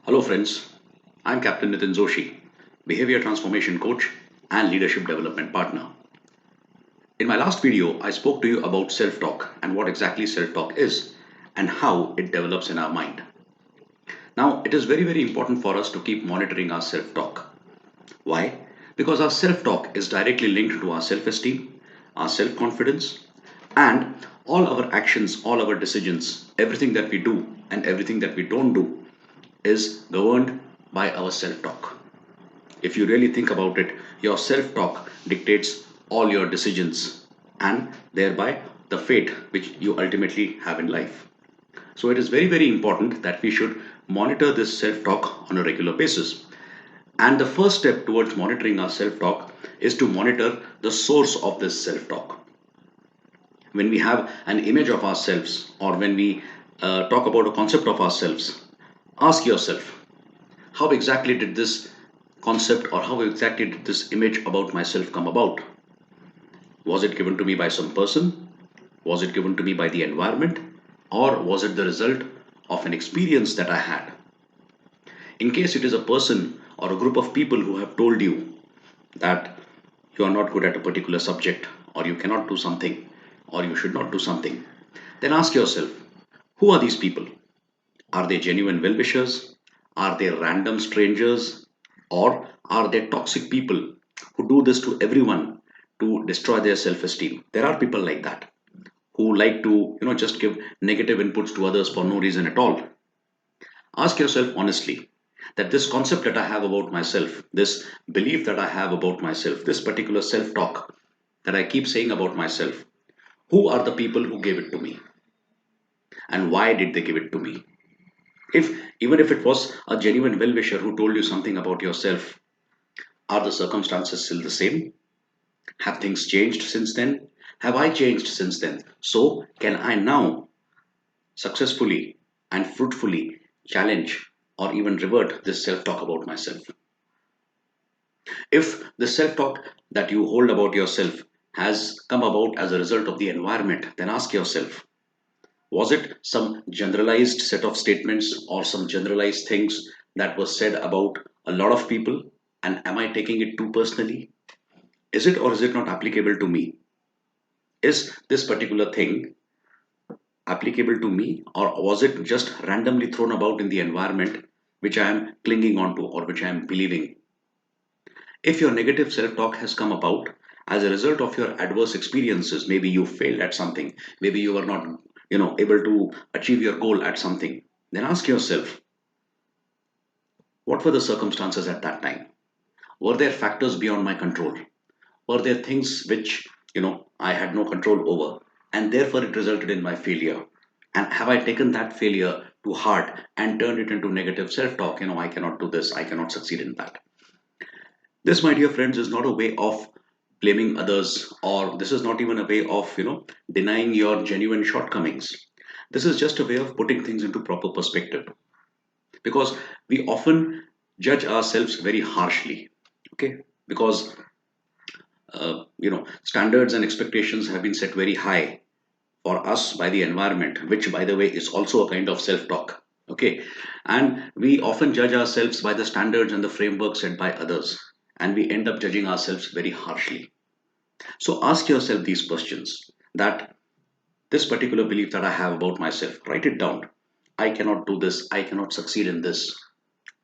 Hello, friends. I'm Captain Nitin Joshi, Behavior Transformation Coach and Leadership Development Partner. In my last video, I spoke to you about self talk and what exactly self talk is and how it develops in our mind. Now, it is very important for us to keep monitoring our self talk. Why? Because our self talk is directly linked to our self esteem, our self confidence, and all our actions, all our decisions, everything that we do and everything that we don't do is governed by our self talk. If you really think about it, your self talk dictates all your decisions and thereby the fate which you ultimately have in life. So it is very important that we should monitor this self talk on a regular basis. And the first step towards monitoring our self talk is to monitor the source of this self talk. When we have an image of ourselves or when we talk about a concept of ourselves, ask yourself, how exactly did this concept or how exactly did this image about myself come about? Was it given to me by some person? Was it given to me by the environment? Or was it the result of an experience that I had? In case it is a person or a group of people who have told you that you are not good at a particular subject, or you cannot do something, or you should not do something, then ask yourself, who are these people? Are they genuine well wishers? Are they random strangers? Or are they toxic people who do this to everyone to destroy their self esteem? There are people like that who like to, just give negative inputs to others for no reason at all. Ask yourself honestly that this concept that I have about myself, this belief that I have about myself, this particular self talk that I keep saying about myself, who are the people who gave it to me? And why did they give it to me? If even if it was a genuine well wisher who told you something about yourself, are the circumstances still the same? Have things changed since then? Have I changed since then? So, can I now successfully and fruitfully challenge or even revert this self talk about myself? If the self talk that you hold about yourself has come about as a result of the environment, then ask yourself, was it some generalized set of statements or some generalized things that were said about a lot of people? And am I taking it too personally? Is it or is it not applicable to me? Is this particular thing applicable to me, or was it just randomly thrown about in the environment which I am clinging on to or which I am believing? If your negative self talk has come about as a result of your adverse experiences, maybe you failed at something, maybe you were not able to achieve your goal at something, then ask yourself, what were the circumstances at that time? Were there factors beyond my control? Were there things which I had no control over, and therefore it resulted in my failure? And have I taken that failure to heart and turned it into negative self talk? I cannot do this, I cannot succeed in that. This, my dear friends, is not a way of blaming others, or this is not even a way of denying your genuine shortcomings. This is just a way of putting things into proper perspective, because we often judge ourselves very harshly. Okay, because standards and expectations have been set very high for us by the environment, which by the way is also a kind of self-talk. Okay, and we often judge ourselves by the standards and the framework set by others, and we end up judging ourselves very harshly. So ask yourself these questions, that this particular belief that I have about myself, write it down. I cannot do this, I cannot succeed in this,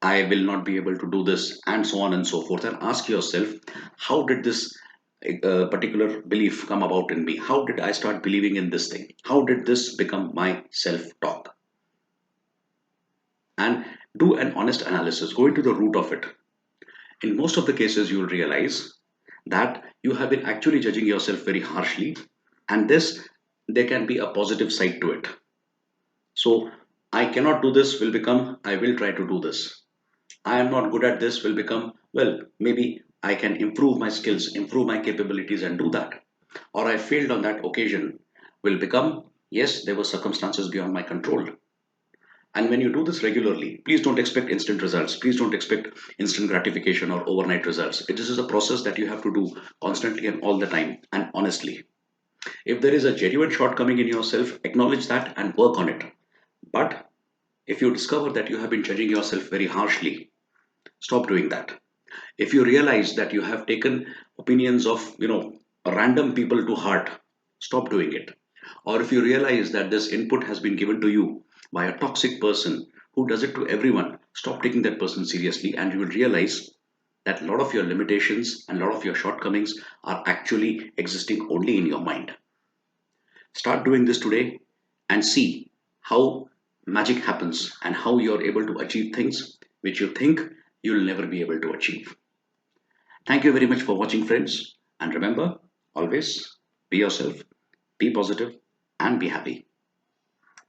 I will not be able to do this, and so on and so forth. And ask yourself, how did this particular belief come about in me? How did I start believing in this thing? How did this become my self talk? And do an honest analysis, go into the root of it. In most of the cases, you will realize that you have been actually judging yourself very harshly, and this, there can be a positive side to it. So, I cannot do this will become I will try to do this. I am not good at this will become, well, maybe I can improve my skills, improve my capabilities, and do that. Or I failed on that occasion will become, yes, there were circumstances beyond my control. And when you do this regularly, please don't expect instant results. Please don't expect instant gratification or overnight results. This is a process that you have to do constantly and all the time and honestly. If there is a genuine shortcoming in yourself, acknowledge that and work on it. But If you discover that you have been judging yourself very harshly, stop doing that. If you realize that you have taken opinions of, random people to heart, stop doing it. Or if you realize that this input has been given to you by a toxic person who does it to everyone, stop taking that person seriously, and you will realize that a lot of your limitations and a lot of your shortcomings are actually existing only in your mind. Start doing this today and see how magic happens and how you're able to achieve things which you think you'll never be able to achieve. Thank you very much for watching, friends. And remember, always be yourself, be positive, and be happy.